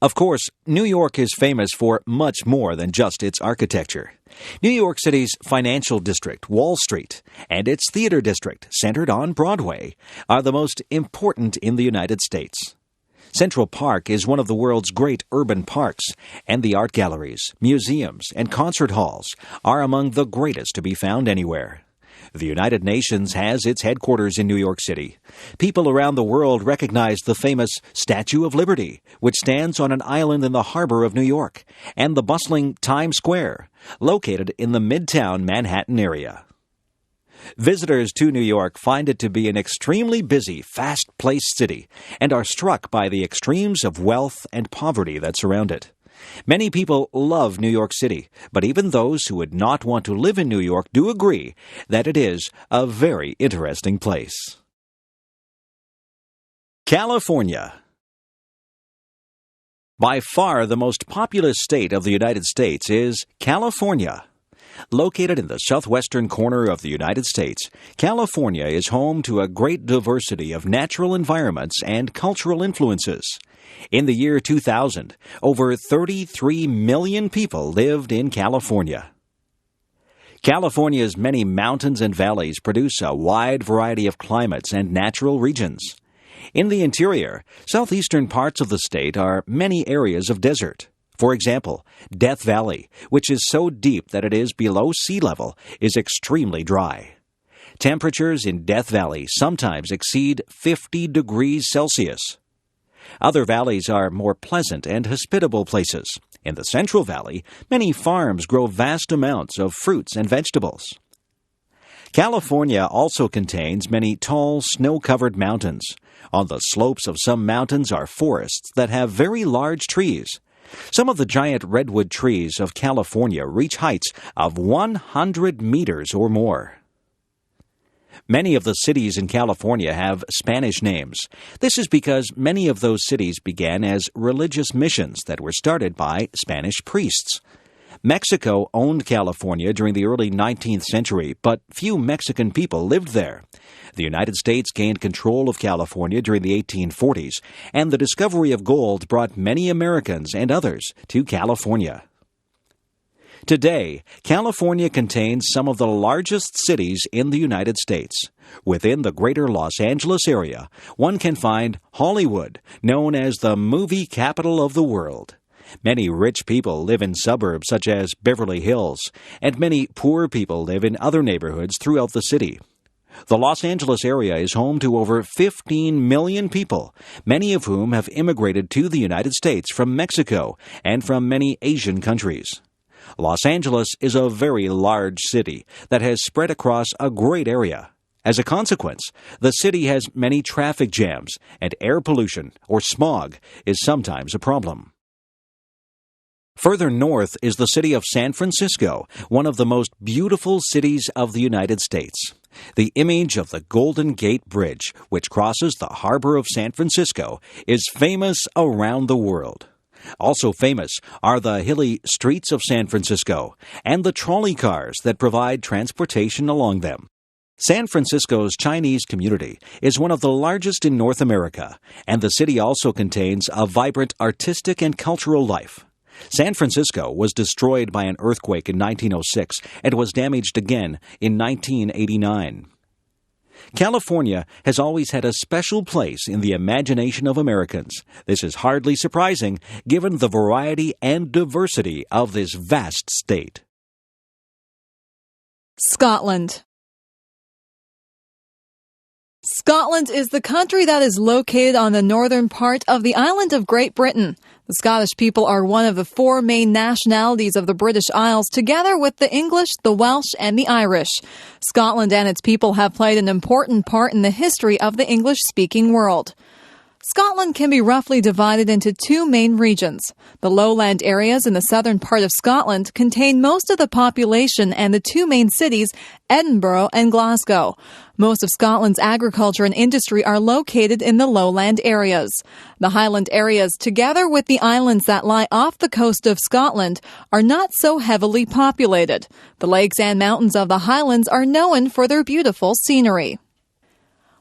Of course, New York is famous for much more than just its architecture. New York City's financial district, Wall Street, and its theater district, centered on Broadway, are the most important in the United States. Central Park is one of the world's great urban parks, and the art galleries, museums, and concert halls are among the greatest to be found anywhere. The United Nations has its headquarters in New York City. People around the world recognize the famous Statue of Liberty, which stands on an island in the harbor of New York, and the bustling Times Square, located in the Midtown Manhattan area. Visitors to New York find it to be an extremely busy, fast-paced city and are struck by the extremes of wealth and poverty that surround it. Many people love New York City, but even those who would not want to live in New York do agree that it is a very interesting place. California. By far the most populous state of the United States is California. Located in the southwestern corner of the United States, California is home to a great diversity of natural environments and cultural influences. In the year 2000, over 33 million people lived in California. California's many mountains and valleys produce a wide variety of climates and natural regions. In the interior, southeastern parts of the state are many areas of desert. For example, Death Valley, which is so deep that it is below sea level, is extremely dry. Temperatures in Death Valley sometimes exceed 50 degrees Celsius. Other valleys are more pleasant and hospitable places. In the Central Valley, many farms grow vast amounts of fruits and vegetables. California also contains many tall, snow-covered mountains. On the slopes of some mountains are forests that have very large trees. Some of the giant redwood trees of California reach heights of 100 meters or more. Many of the cities in California have Spanish names. This is because many of those cities began as religious missions that were started by Spanish priests. Mexico owned California during the early 19th century, but few Mexican people lived there. The United States gained control of California during the 1840s, and the discovery of gold brought many Americans and others to California. Today, California contains some of the largest cities in the United States. Within the greater Los Angeles area, one can find Hollywood, known as the movie capital of the world. Many rich people live in suburbs such as Beverly Hills, and many poor people live in other neighborhoods throughout the city. The Los Angeles area is home to over 15 million people, many of whom have immigrated to the United States from Mexico and from many Asian countries. Los Angeles is a very large city that has spread across a great area. As a consequence, the city has many traffic jams, and air pollution, or smog, is sometimes a problem. Further north is the city of San Francisco, one of the most beautiful cities of the United States. The image of the Golden Gate Bridge, which crosses the harbor of San Francisco, is famous around the world. Also famous are the hilly streets of San Francisco and the trolley cars that provide transportation along them. San Francisco's Chinese community is one of the largest in North America, and the city also contains a vibrant artistic and cultural life. San Francisco was destroyed by an earthquake in 1906 and was damaged again in 1989. California has always had a special place in the imagination of Americans. This is hardly surprising, given the variety and diversity of this vast state. Scotland. Scotland is the country that is located on the northern part of the island of Great Britain. The Scottish people are one of the four main nationalities of the British Isles, together with the English, the Welsh, and the Irish. Scotland and its people have played an important part in the history of the English-speaking world. Scotland can be roughly divided into two main regions. The lowland areas in the southern part of Scotland contain most of the population and the two main cities, Edinburgh and Glasgow. Most of Scotland's agriculture and industry are located in the lowland areas. The highland areas, together with the islands that lie off the coast of Scotland, are not so heavily populated. The lakes and mountains of the highlands are known for their beautiful scenery.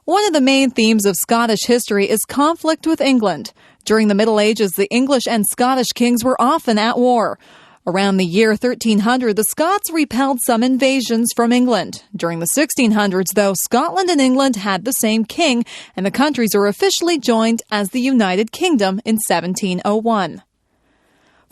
One of the main themes of Scottish history is conflict with England. During the Middle Ages, the English and Scottish kings were often at war. Around the year 1300, the Scots repelled some invasions from England. During the 1600s, though, Scotland and England had the same king, and the countries were officially joined as the United Kingdom in 1701.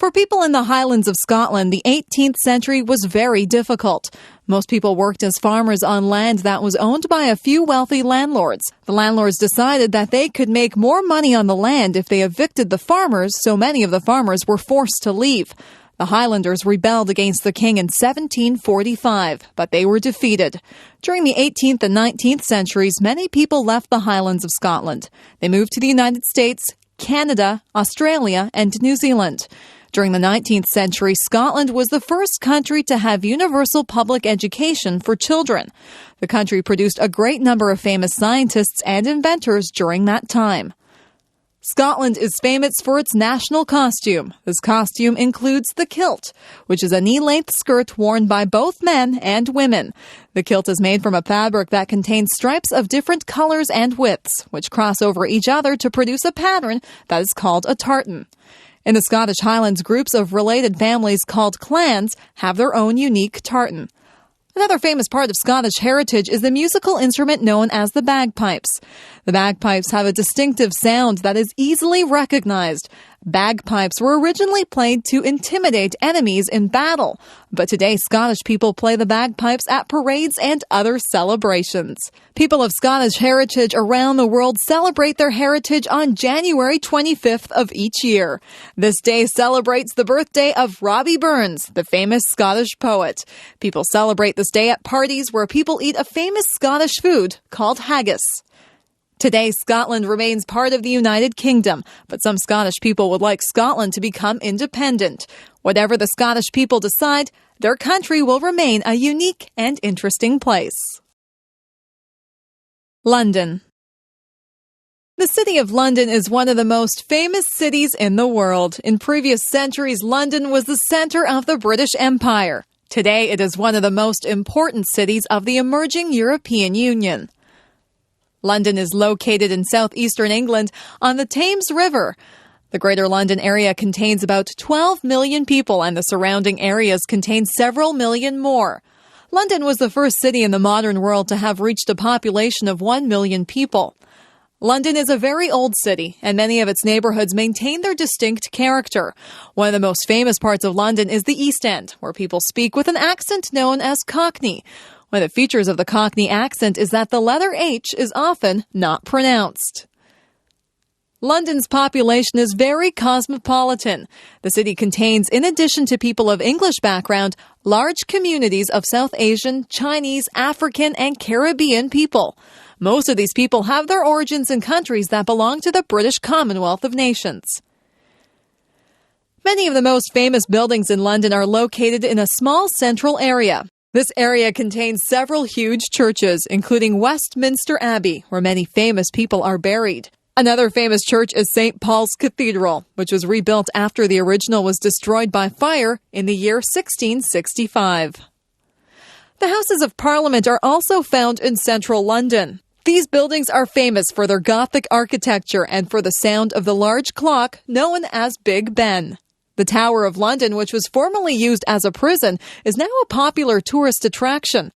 For people in the Highlands of Scotland, the 18th century was very difficult. Most people worked as farmers on land that was owned by a few wealthy landlords. The landlords decided that they could make more money on the land if they evicted the farmers, so many of the farmers were forced to leave. The Highlanders rebelled against the king in 1745, but they were defeated. During the 18th and 19th centuries, many people left the Highlands of Scotland. They moved to the United States, Canada, Australia, and New Zealand. During the 19th century, Scotland was the first country to have universal public education for children. The country produced a great number of famous scientists and inventors during that time. Scotland is famous for its national costume. This costume includes the kilt, which is a knee-length skirt worn by both men and women. The kilt is made from a fabric that contains stripes of different colors and widths, which cross over each other to produce a pattern that is called a tartan. In the Scottish Highlands, groups of related families called clans have their own unique tartan. Another famous part of Scottish heritage is the musical instrument known as the bagpipes. The bagpipes have a distinctive sound that is easily recognized. Bagpipes were originally played to intimidate enemies in battle, but today Scottish people play the bagpipes at parades and other celebrations. People of Scottish heritage around the world celebrate their heritage on January 25th of each year. This day celebrates the birthday of Robbie Burns, the famous Scottish poet. People celebrate this day at parties where people eat a famous Scottish food called haggis. Today, Scotland remains part of the United Kingdom, but some Scottish people would like Scotland to become independent. Whatever the Scottish people decide, their country will remain a unique and interesting place. London. The city of London is one of the most famous cities in the world. In previous centuries, London was the center of the British Empire. Today, it is one of the most important cities of the emerging European Union. London is located in southeastern England on the Thames River. The Greater London area contains about 12 million people, and the surrounding areas contain several million more. London was the first city in the modern world to have reached a population of 1 million people. London is a very old city, and many of its neighborhoods maintain their distinct character. One of the most famous parts of London is the East End, where people speak with an accent known as Cockney. One of the features of the Cockney accent is that the letter H is often not pronounced. London's population is very cosmopolitan. The city contains, in addition to people of English background, large communities of South Asian, Chinese, African, and Caribbean people. Most of these people have their origins in countries that belong to the British Commonwealth of Nations. Many of the most famous buildings in London are located in a small central area. This area contains several huge churches, including Westminster Abbey, where many famous people are buried. Another famous church is St. Paul's Cathedral, which was rebuilt after the original was destroyed by fire in the year 1665. The Houses of Parliament are also found in central London. These buildings are famous for their Gothic architecture and for the sound of the large clock known as Big Ben. The Tower of London, which was formerly used as a prison, is now a popular tourist attraction.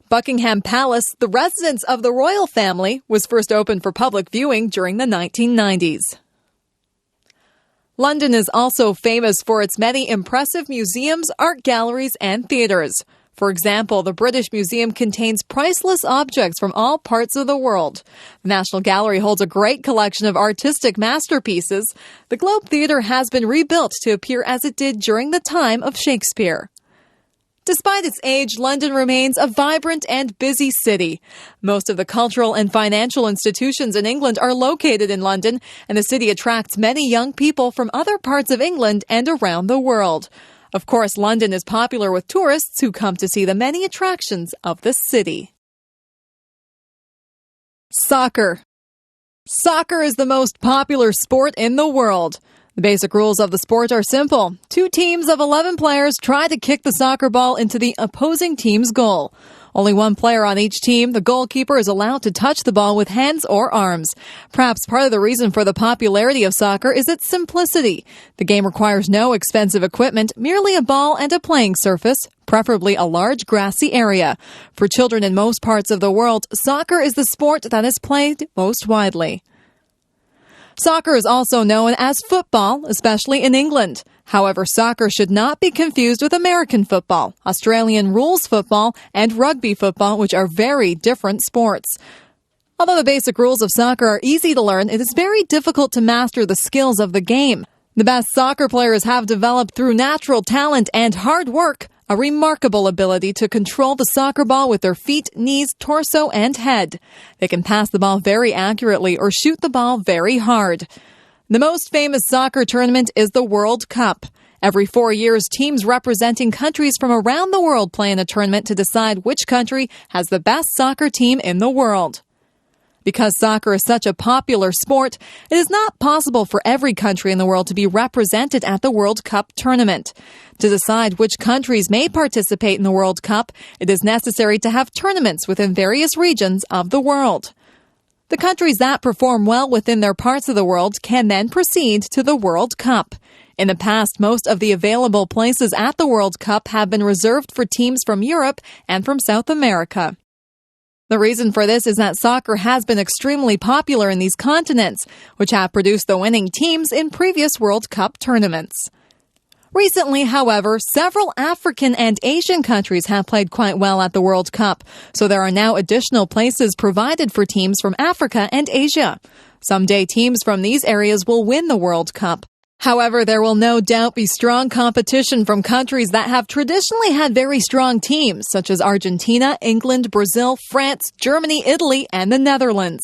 Buckingham Palace, the residence of the royal family, was first opened for public viewing during the 1990s. London is also famous for its many impressive museums, art galleries, and theatres. For example, the British Museum contains priceless objects from all parts of the world. The National Gallery holds a great collection of artistic masterpieces. The Globe Theatre has been rebuilt to appear as it did during the time of Shakespeare. Despite its age, London remains a vibrant and busy city. Most of the cultural and financial institutions in England are located in London, and the city attracts many young people from other parts of England and around the world. Of course, London is popular with tourists who come to see the many attractions of the city. Soccer. Soccer is the most popular sport in the world. The basic rules of the sport are simple. 2 teams of 11 players try to kick the soccer ball into the opposing team's goal. Only 1 player on each team, the goalkeeper, is allowed to touch the ball with hands or arms. Perhaps part of the reason for the popularity of soccer is its simplicity. The game requires no expensive equipment, merely a ball and a playing surface, preferably a large grassy area. For children in most parts of the world, soccer is the sport that is played most widely. Soccer is also known as football, especially in England. However, soccer should not be confused with American football, Australian rules football, and rugby football, which are very different sports. Although the basic rules of soccer are easy to learn, it is very difficult to master the skills of the game. The best soccer players have developed through natural talent and hard work a remarkable ability to control the soccer ball with their feet, knees, torso, and head. They can pass the ball very accurately or shoot the ball very hard. The most famous soccer tournament is the World Cup. Every 4 years, teams representing countries from around the world play in a tournament to decide which country has the best soccer team in the world. Because soccer is such a popular sport, it is not possible for every country in the world to be represented at the World Cup tournament. To decide which countries may participate in the World Cup, it is necessary to have tournaments within various regions of the world. The countries that perform well within their parts of the world can then proceed to the World Cup. In the past, most of the available places at the World Cup have been reserved for teams from Europe and from South America. The reason for this is that soccer has been extremely popular in these continents, which have produced the winning teams in previous World Cup tournaments. Recently, however, several African and Asian countries have played quite well at the World Cup, so there are now additional places provided for teams from Africa and Asia. Someday, teams from these areas will win the World Cup. However, there will no doubt be strong competition from countries that have traditionally had very strong teams, such as Argentina, England, Brazil, France, Germany, Italy, and the Netherlands.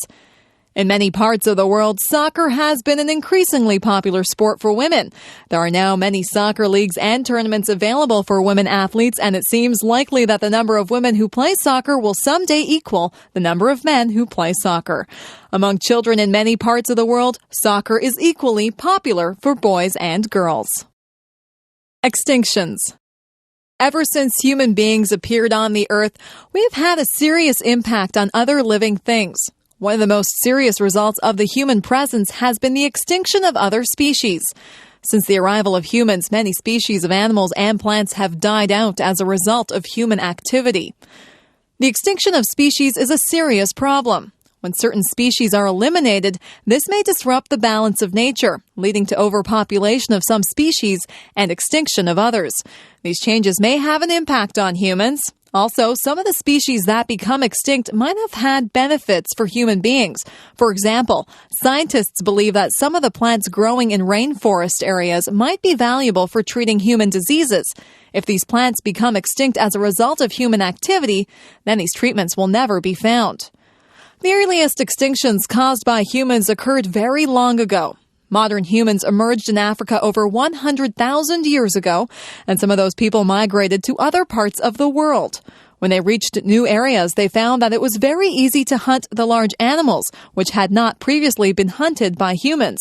In many parts of the world, soccer has been an increasingly popular sport for women. There are now many soccer leagues and tournaments available for women athletes, and it seems likely that the number of women who play soccer will someday equal the number of men who play soccer. Among children in many parts of the world, soccer is equally popular for boys and girls. Extinctions. Ever since human beings appeared on the earth, we have had a serious impact on other living things. One of the most serious results of the human presence has been the extinction of other species. Since the arrival of humans, many species of animals and plants have died out as a result of human activity. The extinction of species is a serious problem. When certain species are eliminated, this may disrupt the balance of nature, leading to overpopulation of some species and extinction of others. These changes may have an impact on humans. Also, some of the species that become extinct might have had benefits for human beings. For example, scientists believe that some of the plants growing in rainforest areas might be valuable for treating human diseases. If these plants become extinct as a result of human activity, then these treatments will never be found. The earliest extinctions caused by humans occurred very long ago. Modern humans emerged in Africa over 100,000 years ago, and some of those people migrated to other parts of the world. When they reached new areas, they found that it was very easy to hunt the large animals, which had not previously been hunted by humans.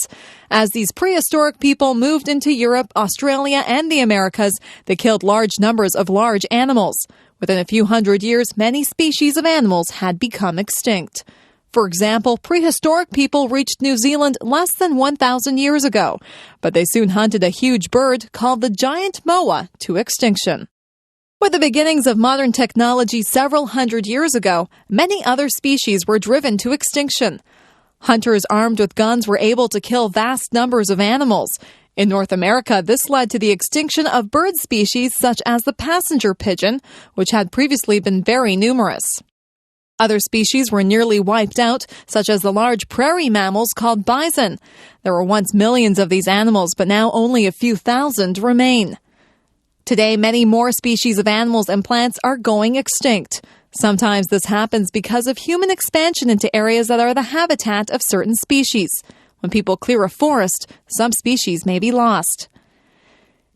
As these prehistoric people moved into Europe, Australia, and the Americas, they killed large numbers of large animals. Within a few hundred years, many species of animals had become extinct. For example, prehistoric people reached New Zealand less than 1,000 years ago, but they soon hunted a huge bird called the giant moa to extinction. With the beginnings of modern technology several hundred years ago, many other species were driven to extinction. Hunters armed with guns were able to kill vast numbers of animals. In North America, this led to the extinction of bird species such as the passenger pigeon, which had previously been very numerous. Other species were nearly wiped out, such as the large prairie mammals called bison. There were once millions of these animals, but now only a few thousand remain. Today, many more species of animals and plants are going extinct. Sometimes this happens because of human expansion into areas that are the habitat of certain species. When people clear a forest, some species may be lost.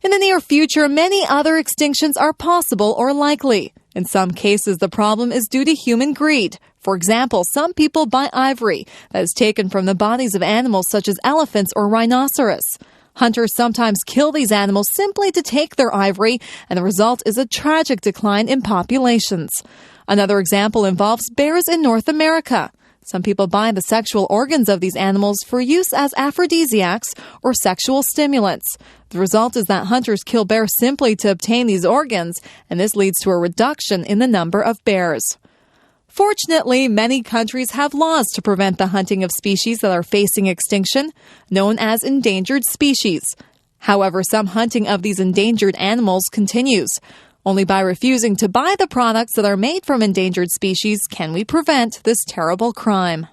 In the near future, many other extinctions are possible or likely. In some cases, the problem is due to human greed. For example, some people buy ivory that is taken from the bodies of animals such as elephants or rhinoceros. Hunters sometimes kill these animals simply to take their ivory, and the result is a tragic decline in populations. Another example involves bears in North America. Some people buy the sexual organs of these animals for use as aphrodisiacs or sexual stimulants. The result is that hunters kill bears simply to obtain these organs, and this leads to a reduction in the number of bears. Fortunately, many countries have laws to prevent the hunting of species that are facing extinction, known as endangered species. However, some hunting of these endangered animals continues. Only by refusing to buy the products that are made from endangered species can we prevent this terrible crime.